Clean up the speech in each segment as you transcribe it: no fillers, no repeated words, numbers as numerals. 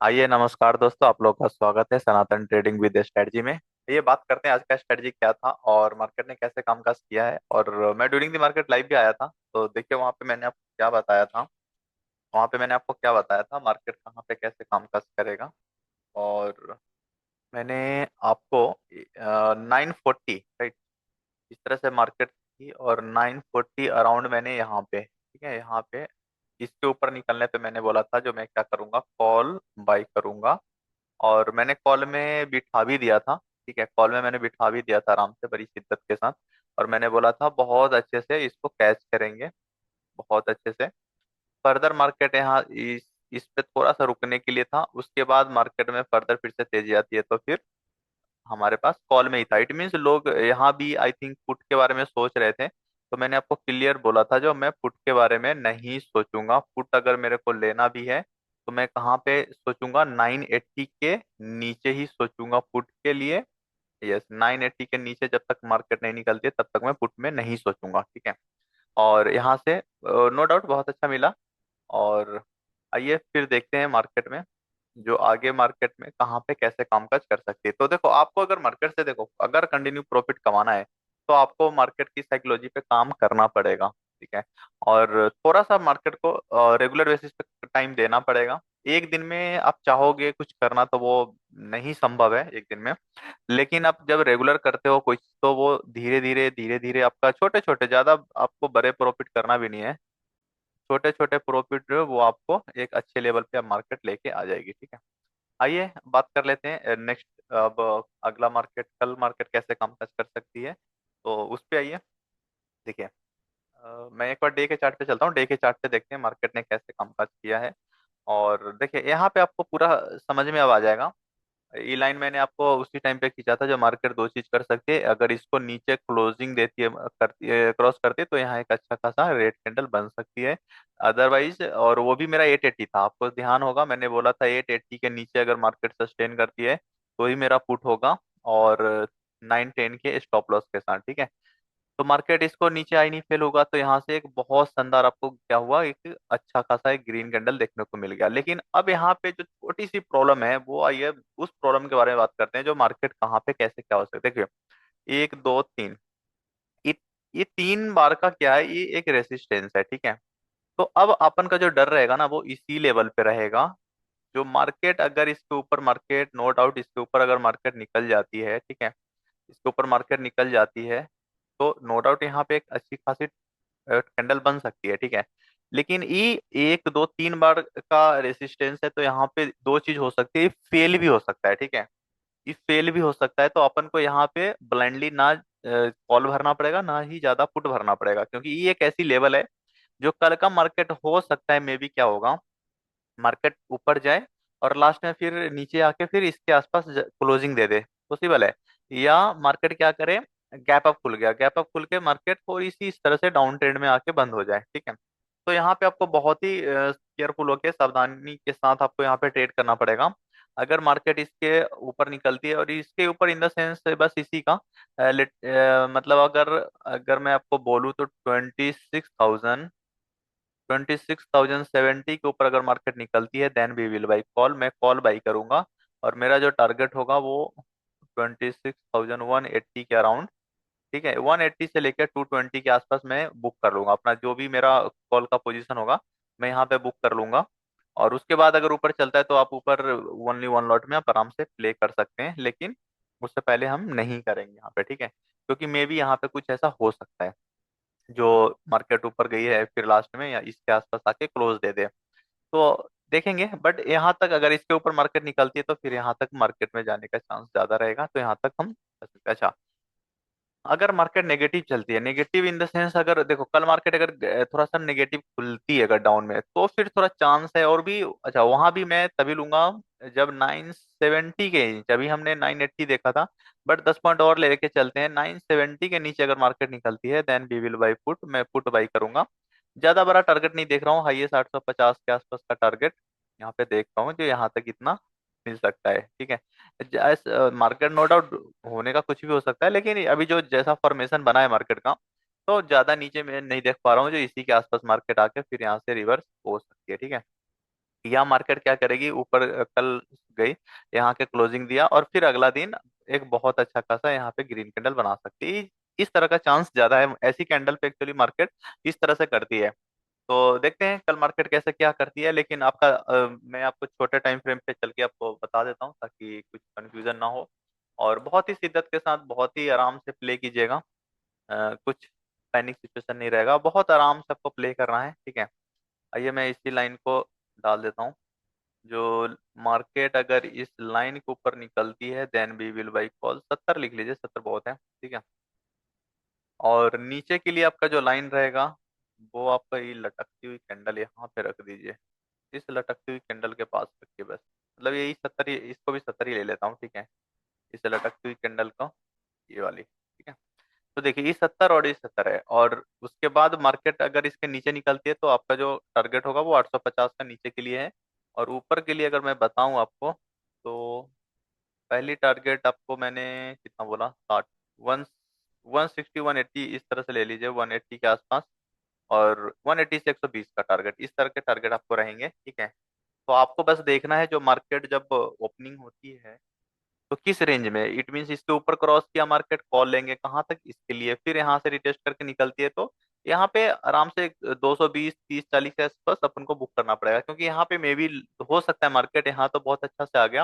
आइए, नमस्कार दोस्तों। आप लोग का स्वागत है सनातन ट्रेडिंग विद स्ट्रेटजी में। ये बात करते हैं आज का स्ट्रेटजी क्या था और मार्केट ने कैसे कामकाज किया है। और मैं ड्यूरिंग द मार्केट लाइव भी आया था, तो देखिए वहां पे मैंने आपको क्या बताया था। मार्केट कहाँ पे कैसे कामकाज करेगा। और मैंने आपको 940 राइट, इस तरह से मार्केट थी और 940 अराउंड मैंने यहाँ पे, ठीक है, यहाँ पे इसके ऊपर निकलने पे मैंने बोला था जो मैं क्या करूंगा, कॉल बाई करूंगा। और मैंने कॉल में बिठा भी दिया था। ठीक है, कॉल में मैंने बिठा भी दिया था आराम से, बड़ी शिद्दत के साथ। और मैंने बोला था बहुत अच्छे से इसको कैच करेंगे, बहुत अच्छे से। फर्दर मार्केट यहाँ इस पे थोड़ा सा रुकने के लिए था, उसके बाद मार्केट में फर्दर फिर से तेजी आती है तो फिर हमारे पास कॉल में ही था। इट मीन्स लोग यहाँ भी आई थिंक पुट के बारे में सोच रहे थे, तो मैंने आपको क्लियर बोला था जो मैं पुट के बारे में नहीं सोचूंगा। पुट अगर मेरे को लेना भी है तो मैं कहाँ पे सोचूंगा, 980 के नीचे ही सोचूंगा पुट के लिए। यस, 980 के नीचे जब तक मार्केट नहीं निकलती है तब तक मैं पुट में नहीं सोचूंगा। ठीक है, और यहाँ से नो डाउट बहुत अच्छा मिला। और आइए फिर देखते हैं मार्केट में, जो आगे मार्केट में कहाँ पे कैसे कामकाज कर सकती है। तो देखो, आपको अगर मार्केट से, देखो, अगर कंटिन्यू प्रॉफिट कमाना है तो आपको मार्केट की साइकोलॉजी पे काम करना पड़ेगा। ठीक है, और थोड़ा सा मार्केट को रेगुलर बेसिस पे टाइम देना पड़ेगा। एक दिन में आप चाहोगे कुछ करना तो वो नहीं संभव है एक दिन में। लेकिन आप जब रेगुलर करते हो कुछ तो वो धीरे धीरे आपका छोटे छोटे, ज्यादा आपको बड़े प्रॉफिट करना भी नहीं है, छोटे छोटे प्रॉफिट जो है वो आपको एक अच्छे लेवल पे मार्केट लेके आ जाएगी। ठीक है, आइए बात कर लेते हैं नेक्स्ट। अब अगला मार्केट, कल मार्केट कैसे कामकाज कर सकती है, तो उस पे आइए। देखिए, मैं एक बार डे के चार्ट पे चलता हूँ। डे के चार्ट पे देखते हैं मार्केट ने कैसे कामकाज किया है। और देखिए यहाँ पे आपको पूरा समझ में अब आ जाएगा। ई लाइन मैंने आपको उसी टाइम पे खींचा था जो मार्केट दो चीज कर सकती है, अगर इसको नीचे क्लोजिंग देती है, करती है, क्रॉस करती है, तो यहाँ एक अच्छा खासा रेड कैंडल बन सकती है। अदरवाइज, और वो भी मेरा 880 था, आपको ध्यान होगा मैंने बोला था 880 के नीचे अगर मार्केट सस्टेन करती है तो ही मेरा पुट होगा, और 910 के स्टॉप लॉस के साथ। ठीक है, तो मार्केट इसको नीचे आई नहीं, फेल होगा, तो यहाँ से एक बहुत शानदार आपको क्या हुआ, एक अच्छा खासा एक ग्रीन कैंडल देखने को मिल गया। लेकिन अब यहाँ पे जो छोटी सी प्रॉब्लम है वो आई है, उस प्रॉब्लम के बारे में बात करते हैं जो मार्केट कहाँ पे कैसे क्या हो सकता है। देखिए, एक दो तीन, ये ये तीन बार का क्या है, ये एक रेसिस्टेंस है। ठीक है, तो अब अपन का जो डर रहेगा ना वो इसी लेवल पे रहेगा। जो मार्केट अगर इसके ऊपर, मार्केट नो डाउट इसके ऊपर अगर मार्केट निकल जाती है, ठीक है, इसके ऊपर मार्केट निकल जाती है तो नो डाउट यहाँ पे एक अच्छी खासी कैंडल बन सकती है। ठीक है, लेकिन ये एक दो तीन बार का रेसिस्टेंस है, तो यहाँ पे दो चीज हो सकती है, फेल भी हो सकता है। ठीक है, ये फेल भी हो सकता है, तो अपन को यहाँ पे ब्लाइंडली ना कॉल भरना पड़ेगा ना ही ज्यादा पुट भरना पड़ेगा, क्योंकि ये एक ऐसी लेवल है जो कल का मार्केट हो सकता है, मे बी क्या होगा, मार्केट ऊपर जाए और लास्ट में फिर नीचे आके फिर इसके आसपास क्लोजिंग दे दे, पॉसिबल है। या मार्केट क्या करे, गैप अप खुल गया, गैप अप खुल के मार्केट थोड़ी सी इस तरह से डाउन ट्रेंड में आके बंद हो जाए। ठीक है, तो यहाँ पे आपको बहुत ही केयरफुल होके, सावधानी के साथ आपको यहाँ पे ट्रेड करना पड़ेगा। अगर मार्केट इसके ऊपर निकलती है, और इसके ऊपर इन द सेंस बस इसी का मतलब, अगर अगर मैं आपको बोलूँ तो 26,070 के ऊपर अगर मार्केट निकलती है then we will buy call, मैं कॉल बाई करूंगा। और मेरा जो टारगेट होगा वो 26,180 के अराउंड। ठीक है, 180 से लेकर 220 के आसपास मैं बुक कर लूंगा अपना, जो भी मेरा कॉल का पोजीशन होगा मैं यहाँ पे बुक कर लूंगा। और उसके बाद अगर ऊपर चलता है तो आप ऊपर ओनली वन लॉट में आप आराम से प्ले कर सकते हैं, लेकिन उससे पहले हम नहीं करेंगे यहाँ पे। ठीक है, क्योंकि मे भी यहाँ पे कुछ ऐसा हो सकता है जो मार्केट ऊपर गई है फिर लास्ट में या इसके आसपास आके क्लोज दे दे, तो देखेंगे। बट यहाँ तक अगर इसके ऊपर मार्केट निकलती है तो फिर यहाँ तक मार्केट में जाने का चांस ज्यादा रहेगा, तो यहाँ तक हम कर सकते हैं। अच्छा, अगर मार्केट नेगेटिव चलती है, नेगेटिव इन द सेंस, अगर देखो कल मार्केट अगर थोड़ा सा नेगेटिव खुलती है अगर डाउन में, तो फिर थोड़ा चांस है और भी। अच्छा, वहां भी मैं तभी लूंगा जब 970 के, जब हमने 980 देखा था। बट 10 पॉइंट और लेके चलते हैं, 970 के नीचे अगर मार्केट निकलती है then we will buy put, मैं पुट बाई करूंगा। ज्यादा बड़ा टारगेट नहीं देख रहा हूँ, हाईएस्ट 850 के आसपास का टारगेट यहाँ पे देख रहा हूँ, जो यहाँ तक इतना मिल सकता है। ठीक है, मार्केट नो डाउट होने का कुछ भी हो सकता है, लेकिन अभी जो जैसा फॉर्मेशन बना है मार्केट का, तो ज्यादा नीचे मैं नहीं देख पा रहा हूँ, जो इसी के आसपास मार्केट आके फिर यहाँ से रिवर्स हो सकती है। ठीक है, या मार्केट क्या करेगी, ऊपर कल गई, यहाँ के क्लोजिंग दिया और फिर अगला दिन एक बहुत अच्छा खासा यहाँ पे ग्रीन कैंडल बना सकती है। इस तरह का चांस ज्यादा है, ऐसी कैंडल पे एक्चुअली मार्केट इस तरह से करती है। तो देखते हैं कल मार्केट कैसे क्या करती है, लेकिन आपका मैं आपको छोटे टाइम फ्रेम पे चल के आपको बता देता हूँ ताकि कुछ कंफ्यूजन ना हो। और बहुत ही शिद्दत के साथ बहुत ही आराम से प्ले कीजिएगा। कुछ पैनिक सिचुएशन नहीं रहेगा, बहुत आराम से आपको प्ले करना है, ठीक है। आइए मैं इसी लाइन को डाल देता हूँ। जो मार्केट अगर इस लाइन के ऊपर निकलती है then we will buy call, 70 लिख लीजिए, 70 बहुत है, ठीक है। और नीचे के लिए आपका जो लाइन रहेगा वो आपका ये लटकती हुई कैंडल यहाँ पे रख दीजिए, इस लटकती हुई कैंडल के पास रखिए बस। मतलब यही 70 ही, इसको भी 70 ही ले लेता हूँ, ठीक है। इस लटकती हुई कैंडल को, ये वाली, ठीक है। तो देखिए ये 70 और ये 70 है, और उसके बाद मार्केट अगर इसके नीचे निकलती है तो आपका जो टारगेट होगा वो 850 का नीचे के लिए है। और ऊपर के लिए अगर मैं बताऊं आपको, तो पहली टारगेट आपको मैंने कितना बोला, 60, वन 160 180 इस तरह से ले लीजिए, 180 के आसपास। और 180 से 120 का टारगेट, इस तरह के टारगेट आपको रहेंगे, ठीक है। तो आपको बस देखना है जो मार्केट जब ओपनिंग होती है तो किस रेंज में, इट मीन्स इसके ऊपर क्रॉस किया मार्केट, कॉल लेंगे कहाँ तक, इसके लिए फिर यहाँ से रिटेस्ट करके निकलती है तो यहाँ पे आराम से 220 30 40 के आसपास अपन को बुक करना पड़ेगा, क्योंकि यहाँ पे मे भी हो सकता है मार्केट यहाँ तो बहुत अच्छा से आ गया,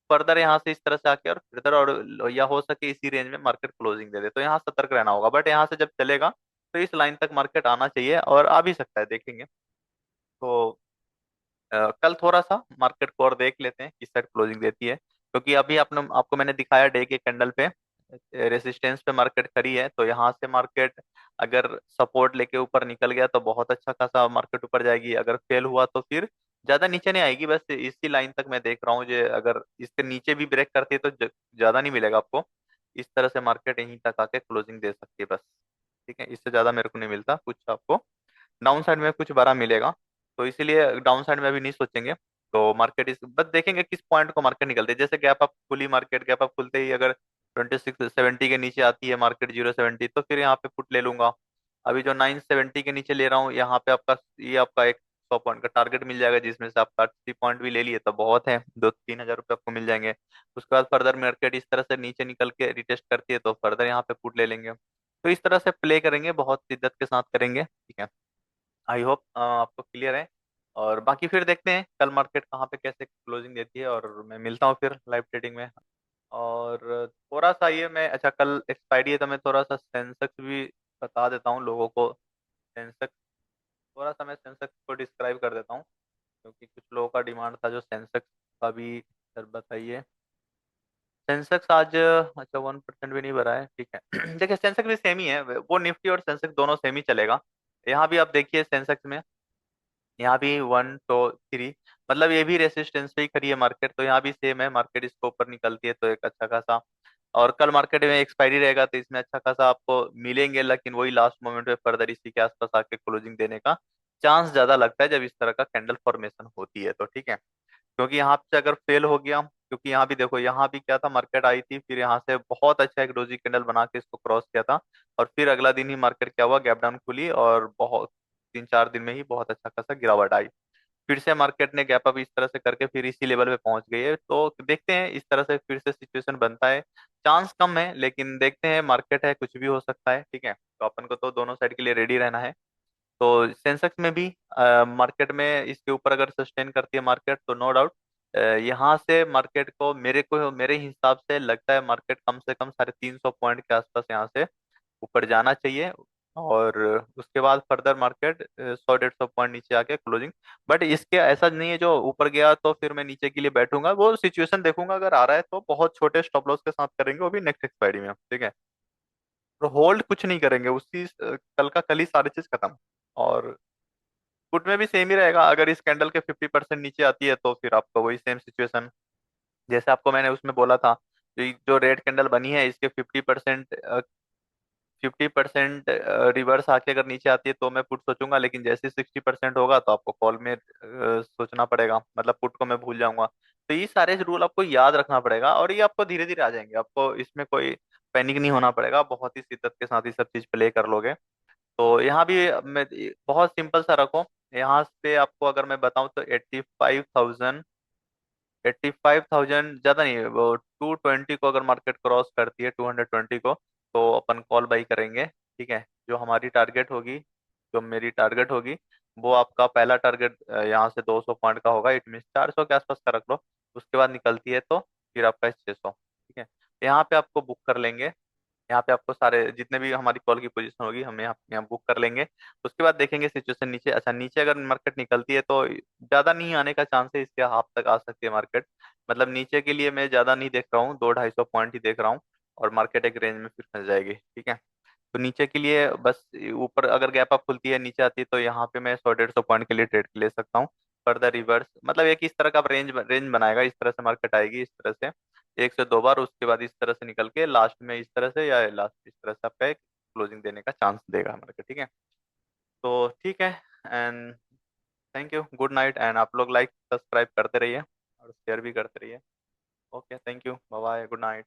फर्दर यहाँ से इस तरह से आके और फर्दर, और या हो सके इसी रेंज में मार्केट क्लोजिंग दे दे, तो यहाँ सतर्क रहना होगा। बट यहाँ से जब चलेगा तो इस लाइन तक मार्केट आना चाहिए और आ भी सकता है, देखेंगे। तो कल थोड़ा सा मार्केट को और देख लेते हैं किस साइड क्लोजिंग देती है, क्योंकि अभी आपने आपको मैंने दिखाया डे के कैंडल पे रेसिस्टेंस पे मार्केट खड़ी है, तो यहाँ से मार्केट अगर सपोर्ट लेके ऊपर निकल गया तो बहुत अच्छा खासा मार्केट ऊपर जाएगी, अगर फेल हुआ तो फिर ज्यादा नीचे नहीं आएगी, बस इसी लाइन तक मैं देख रहा हूँ। जो अगर इसके नीचे भी ब्रेक करती है तो ज्यादा नहीं मिलेगा आपको, इस तरह से मार्केट यहीं तक आके क्लोजिंग दे सकती है बस, ठीक है। इससे ज्यादा मेरे को नहीं मिलता कुछ आपको, डाउन साइड में कुछ बड़ा मिलेगा, तो इसीलिए डाउन साइड में अभी नहीं सोचेंगे। तो मार्केट इस बस देखेंगे किस पॉइंट को मार्केट निकलते हैं, जैसे गैप अप खुली मार्केट, गैप अप खुलते ही अगर 2670 के नीचे आती है मार्केट, 070, तो फिर यहाँ पे पुट ले लूंगा। अभी जो 970 के नीचे ले रहा हूँ, यहाँ पे आपका ये आपका एक 100 पॉइंट का टारगेट मिल जाएगा, जिसमें से आपका 30 पॉइंट भी ले लिए तो बहुत है, 2-3 हजार रुपये आपको मिल जाएंगे। उसके बाद फर्दर मार्केट इस तरह से नीचे निकल के रिटेस्ट करती है तो फर्दर यहाँ पे पुट ले लेंगे। तो इस तरह से प्ले करेंगे, बहुत शिद्दत के साथ करेंगे, ठीक है। आई होप आपको क्लियर है। और बाकी फिर देखते हैं कल मार्केट कहाँ पे कैसे क्लोजिंग देती है, और मैं मिलता हूँ फिर लाइव ट्रेडिंग में। और थोड़ा सा ये मैं, अच्छा कल एक्सपायरी है तो मैं थोड़ा सा सेंसेक्स भी बता देता हूँ लोगों को। सेंसेक्स, थोड़ा सा मैं सेंसेक्स को डिस्क्राइब कर देता हूँ, क्योंकि कुछ लोगों का डिमांड था जो सेंसेक्स का भी। सर बताइए, सेंसेक्स आज अच्छा 1% भी नहीं भरा है, ठीक है। देखिए सेंसेक्स भी सेम ही है, वो निफ्टी और सेंसेक्स दोनों सेम ही चलेगा। यहाँ भी आप देखिए सेंसेक्स में, यहाँ भी 1 2 3, मतलब ये भी रेसिस्टेंस पे ही खड़ी है मार्केट, तो यहाँ भी सेम है, मार्केट इसको ऊपर निकलती है तो एक अच्छा खासा, और कल मार्केट में एक्सपायरी रहेगा तो इसमें अच्छा खासा आपको मिलेंगे, लेकिन वही लास्ट मोमेंट में फर्दर इसी के आसपास आके क्लोजिंग देने का चांस ज्यादा लगता है जब इस तरह का कैंडल फॉर्मेशन होती है तो, ठीक है। क्योंकि यहाँ पे अगर फेल हो गया, क्योंकि यहाँ भी देखो, यहाँ भी क्या था, मार्केट आई थी फिर यहाँ से बहुत अच्छा एक डोजी कैंडल बना के इसको क्रॉस किया था, और फिर अगला दिन ही मार्केट क्या हुआ, गैप डाउन खुली और बहुत 3-4 दिन में ही बहुत अच्छा खासा गिरावट आई। फिर से मार्केट ने गैप अप इस तरह से करके फिर इसी लेवल पे पहुंच गई है, तो देखते हैं इस तरह से फिर से सिचुएशन बनता है। चांस कम है लेकिन देखते हैं, मार्केट है, कुछ भी हो सकता है, ठीक है। तो अपन को तो दोनों साइड के लिए रेडी रहना है। तो सेंसेक्स में भी मार्केट में इसके ऊपर अगर सस्टेन करती है मार्केट तो नो डाउट यहाँ से मार्केट को, मेरे हिसाब से लगता है मार्केट कम से कम 350 पॉइंट के आसपास यहाँ से ऊपर जाना चाहिए। और उसके बाद फर्दर मार्केट 100-150 पॉइंट नीचे आके क्लोजिंग। बट इसके ऐसा नहीं है जो ऊपर गया तो फिर मैं नीचे के लिए बैठूंगा, वो सिचुएशन देखूंगा, अगर आ रहा है तो बहुत छोटे स्टॉप लॉस के साथ करेंगे, वो भी नेक्स्ट एक्सपायरी में, ठीक है। तो होल्ड कुछ नहीं करेंगे, उसी कल का कल ही सारी चीज खत्म। और पुट में भी सेम ही रहेगा, अगर इस कैंडल के 50% नीचे आती है तो फिर आपको वही सेम सिचुएशन, जैसे आपको मैंने उसमें बोला था, जो रेड कैंडल बनी है इसके 50% रिवर्स आके अगर नीचे आती है तो मैं पुट सोचूंगा, लेकिन जैसे 60% होगा तो आपको कॉल में सोचना पड़ेगा, मतलब पुट को मैं भूल जाऊंगा। तो ये सारे रूल आपको याद रखना पड़ेगा, और ये आपको धीरे धीरे आ जाएंगे, आपको इसमें कोई पैनिक नहीं होना पड़ेगा, बहुत ही शिद्दत के साथ ये सब चीज प्ले कर लोगे। तो यहाँ भी मैं बहुत सिंपल सा रखो, यहाँ पे आपको अगर मैं बताऊँ तो 85,000, 85,000 ज्यादा नहीं है, वो 220 को अगर मार्केट क्रॉस करती है, 220 को, तो अपन कॉल बाई करेंगे। ठीक है, जो हमारी टारगेट होगी, जो मेरी टारगेट होगी, वो आपका पहला टारगेट यहाँ से 200 पॉइंट का होगा, इट मीन 400 के आसपास का रख लो। उसके बाद निकलती है तो फिर आपका 600। ठीक है, यहाँ पे आपको बुक कर लेंगे। यहाँ पे आपको सारे जितने भी हमारी कॉल की पोजीशन होगी हम यहाँ बुक कर लेंगे। उसके बाद देखेंगे सिचुएशन नीचे, अच्छा नीचे अगर मार्केट निकलती है तो ज्यादा नहीं आने का चांस है, इसके हाफ तक आ सकती है मार्केट। मतलब नीचे के लिए मैं ज्यादा नहीं देख रहा हूँ, 200-250 पॉइंट ही देख रहा हूँ, और मार्केट एक रेंज में फिर फंस जाएगी। ठीक है, तो नीचे के लिए बस, ऊपर अगर गैप अप खुलती है नीचे आती है तो यहाँ पे मैं 100-150 पॉइंट के लिए ट्रेड ले सकता हूँ। फर्दर रिवर्स मतलब एक इस तरह का रेंज रेंज बनाएगा, इस तरह से मार्केट आएगी, इस तरह से एक से दो बार, उसके बाद इस तरह से निकल के लास्ट में इस तरह से, या लास्ट इस तरह से आपका एक क्लोजिंग देने का चांस देगा मार्केट। ठीक है, तो ठीक है, and thank you, good night, and आप लोग लाइक सब्सक्राइब करते रहिए और शेयर भी करते रहिए। Okay, thank you, bye bye, good night.